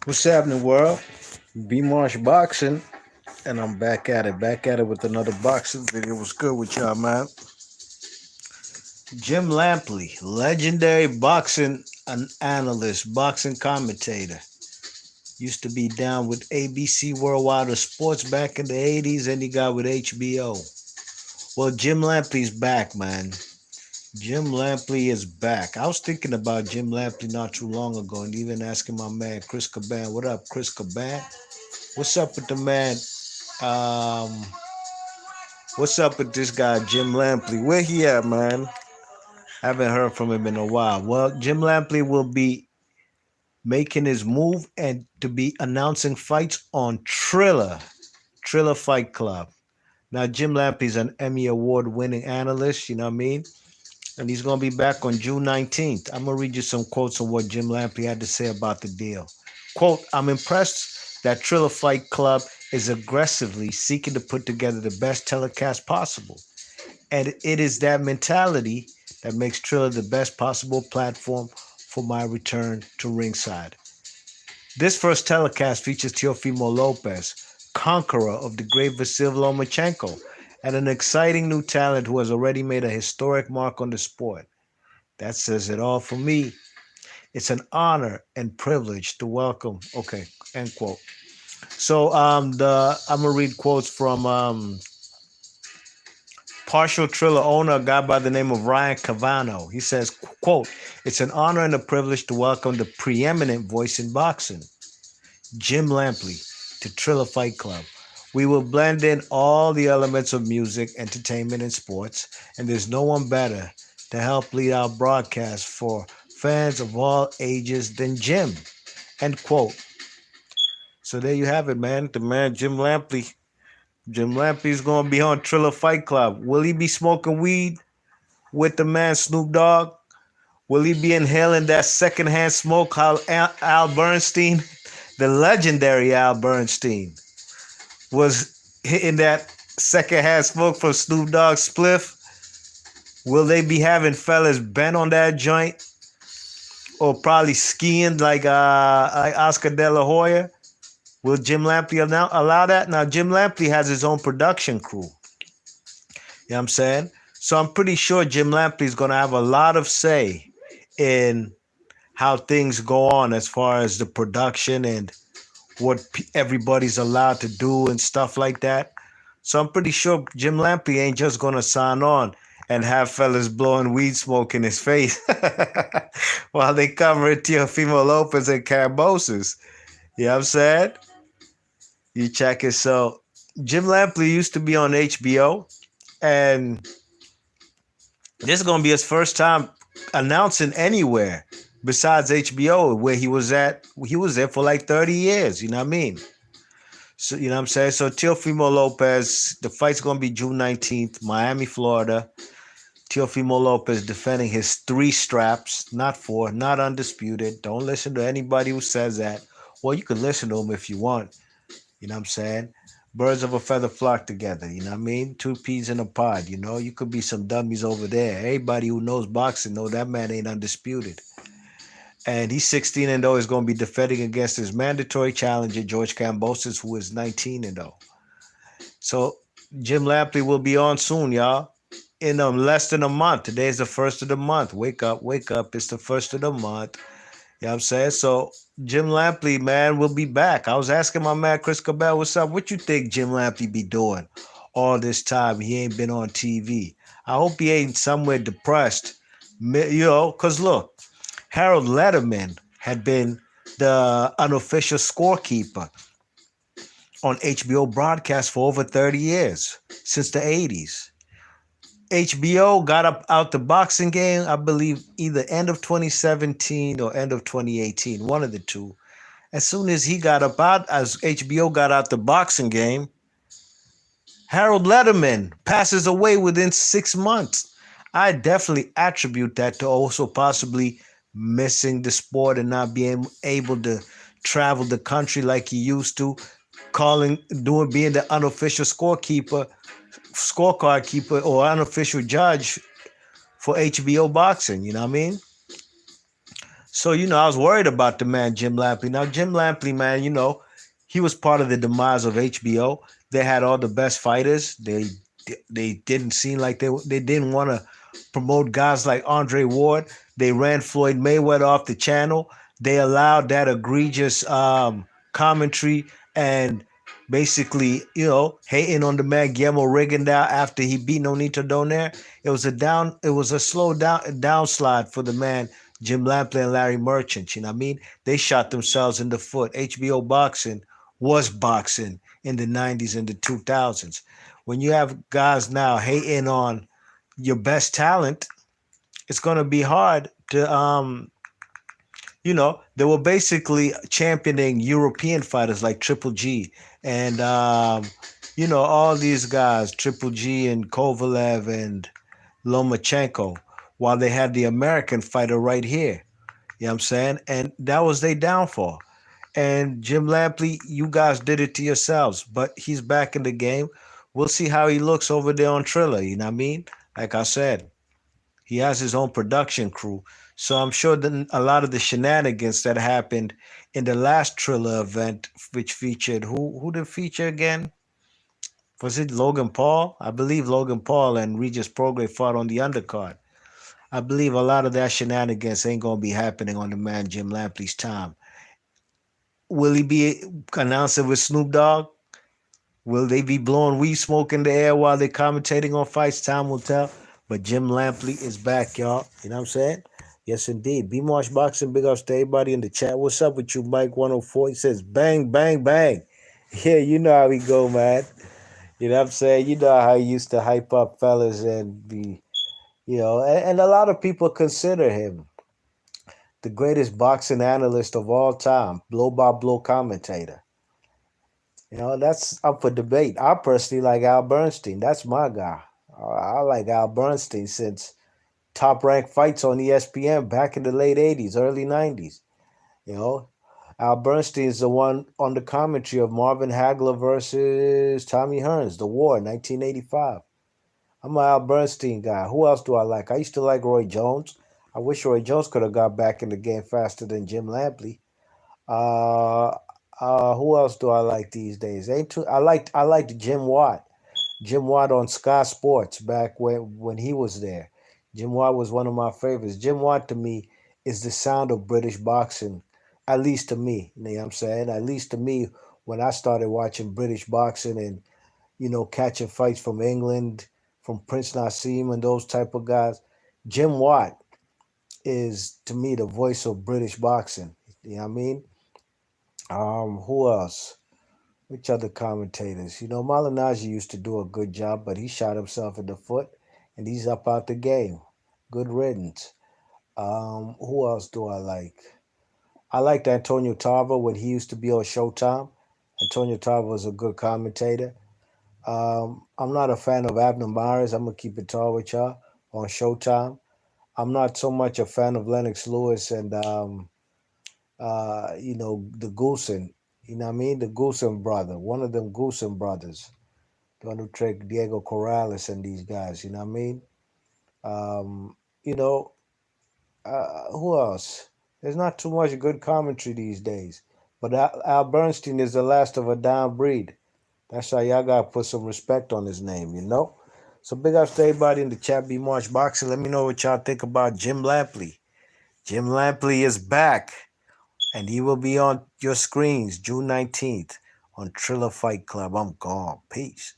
What's happening, world? B Marsh Boxing, and I'm back at it with another boxing video. What's good with y'all, man? Jim Lampley, legendary boxing analyst, boxing commentator. Used to be down with ABC Worldwide of Sports back in the 80s, and he got with HBO. Well, Jim Lampley's back, man. Jim Lampley is back. I was thinking about Jim Lampley not too long ago and even asking my man Chris Caban, what up, Chris Caban? What's up with the man? Um, what's up with this guy, Jim Lampley? Where he at, man? Haven't heard from him in a while. Well, Jim Lampley will be making his move and to be announcing fights on Triller Fight Club. Now, Jim Lampley's an Emmy Award winning analyst, you know what I mean? And he's going to be back on June 19th. I'm going to read you some quotes on what Jim Lampley had to say about the deal. Quote, I'm impressed that Triller Fight Club is aggressively seeking to put together the best telecast possible. And it is that mentality that makes Triller the best possible platform for my return to ringside. This first telecast features Teofimo Lopez, conqueror of the great Vasil Lomachenko, and an exciting new talent who has already made a historic mark on the sport. That says it all for me. It's an honor and privilege to welcome. Okay, end quote. So I'm gonna read quotes from partial Triller owner, a guy by the name of Ryan Cavano. He says, quote, it's an honor and a privilege to welcome the preeminent voice in boxing, Jim Lampley, to Triller Fight Club. We will blend in all the elements of music, entertainment, and sports, and there's no one better to help lead our broadcast for fans of all ages than Jim. End quote. So there you have it, man. The man Jim Lampley. Jim Lampley's gonna be on Triller Fight Club. Will he be smoking weed with the man Snoop Dogg? Will he be inhaling that secondhand smoke? How Al Bernstein, the legendary Al Bernstein, was hitting that secondhand smoke from Snoop Dogg's spliff? Will they be having fellas bent on that joint, or probably skiing like Oscar De La Hoya? Will Jim Lampley allow that? Now, Jim Lampley has his own production crew. You know what I'm saying? So I'm pretty sure Jim Lampley is going to have a lot of say in how things go on as far as the production and what everybody's allowed to do and stuff like that. So I'm pretty sure Jim Lampley ain't just going to sign on and have fellas blowing weed smoke in his face while they cover Teofimo Lopez and Kambosos. You know what I'm saying? You check it. So Jim Lampley used to be on HBO, and this is going to be his first time announcing anywhere besides HBO, where he was at. He was there for like 30 years. You know what I mean? So, you know what I'm saying? So Teofimo Lopez, the fight's going to be June 19th, Miami, Florida. Teofimo Lopez defending his 3 straps, not 4, not undisputed. Don't listen to anybody who says that. Well, you can listen to him if you want. You know what I'm saying? Birds of a feather flock together. You know what I mean? 2 peas in a pod. You know, you could be some dummies over there. Everybody who knows boxing know that man ain't undisputed. And he's 16-0. He's going to be defending against his mandatory challenger, Georgekambosos, who is 19-0. So Jim Lampley will be on soon, y'all. In less than a month. Today is the first of the month. Wake up, wake up. It's the first of the month. You know what I'm saying? So Jim Lampley, man, will be back. I was asking my man Chris Cabell, what's up? What you think Jim Lampley be doing all this time? He ain't been on TV. I hope he ain't somewhere depressed. You know, because look, Harold Letterman had been the unofficial scorekeeper on HBO broadcast for over 30 years, since the 80s. HBO got up out the boxing game, I believe, either end of 2017 or end of 2018, one of the two. As soon as he got up out, as HBO got out the boxing game, Harold Letterman passes away within 6 months. I definitely attribute that to also possibly missing the sport and not being able to travel the country like he used to, being the unofficial scorecard keeper or unofficial judge for HBO boxing, you know what I mean? So, I was worried about the man, Jim Lampley. Now, Jim Lampley, man, he was part of the demise of HBO. They had all the best fighters. They didn't seem like they didn't want to promote guys like Andre Ward. They ran Floyd Mayweather off the channel. They allowed that egregious commentary and basically, hating on the man Guillermo Rigondeaux after he beat Nonito Donaire. It was a slow downslide for the man Jim Lampley and Larry Merchant. You know what I mean? They shot themselves in the foot. HBO boxing was boxing in the 90s and the 2000s. When you have guys now hating on your best talent, it's going to be hard to they were basically championing European fighters like Triple G and all these guys, Triple G and Kovalev and Lomachenko, while they had the American fighter right here. You know what I'm saying? And that was their downfall. And Jim Lampley, you guys did it to yourselves, but he's back in the game. We'll see how he looks over there on Triller. You know what I mean? Like I said, he has his own production crew. So I'm sure that a lot of the shenanigans that happened in the last Triller event, which featured who did it feature again? Was it Logan Paul? I believe Logan Paul and Regis Prograis fought on the undercard. I believe a lot of that shenanigans ain't gonna be happening on the man Jim Lampley's time. Will he be announcing with Snoop Dogg? Will they be blowing weed smoke in the air while they're commentating on fights? Time will tell. But Jim Lampley is back, y'all. You know what I'm saying? Yes, indeed. B Marsh Boxing, big ups to everybody in the chat. What's up with you, Mike 104? He says, bang, bang, bang. Yeah, you know how we go, man. You know what I'm saying? You know how he used to hype up fellas and be, and a lot of people consider him the greatest boxing analyst of all time, blow by blow commentator. That's up for debate. I personally like Al Bernstein. That's my guy. I like Al Bernstein since top ranked fights on ESPN back in the late 80s, early 90s. You know, Al Bernstein is the one on the commentary of Marvin Hagler versus Tommy Hearns, the war, 1985. I'm an Al Bernstein guy. Who else do I like? I used to like Roy Jones. I wish Roy Jones could have got back in the game faster than Jim Lampley. Uh, who else do I like these days? I liked Jim Watt. Jim Watt on Sky Sports back when he was there. Jim Watt was one of my favorites. Jim Watt to me is the sound of British boxing, at least to me. You know what I'm saying? At least to me, when I started watching British boxing and catching fights from England, from Prince Nassim and those type of guys, Jim Watt is to me the voice of British boxing. You know what I mean? Who else? Which other commentators? Malignaggi used to do a good job, but he shot himself in the foot, and he's up out the game. Good riddance. Who else do I like? I liked Antonio Tarver when he used to be on Showtime. Antonio Tarver was a good commentator. I'm not a fan of Abner Myers. I'm gonna keep it tall with y'all on Showtime. I'm not so much a fan of Lennox Lewis and the Goosen. You know what I mean? The Goosen brother, one of them Goosen brothers, the one who tricked Diego Corrales and these guys. You know what I mean? Um, you know, who else? There's not too much good commentary these days. But Al Bernstein is the last of a down breed. That's how y'all gotta put some respect on his name. So big ups to everybody in the chat. B March Boxing. Let me know what y'all think about Jim Lampley. Jim Lampley is back. And he will be on your screens June 19th on Triller Fight Club. I'm gone. Peace.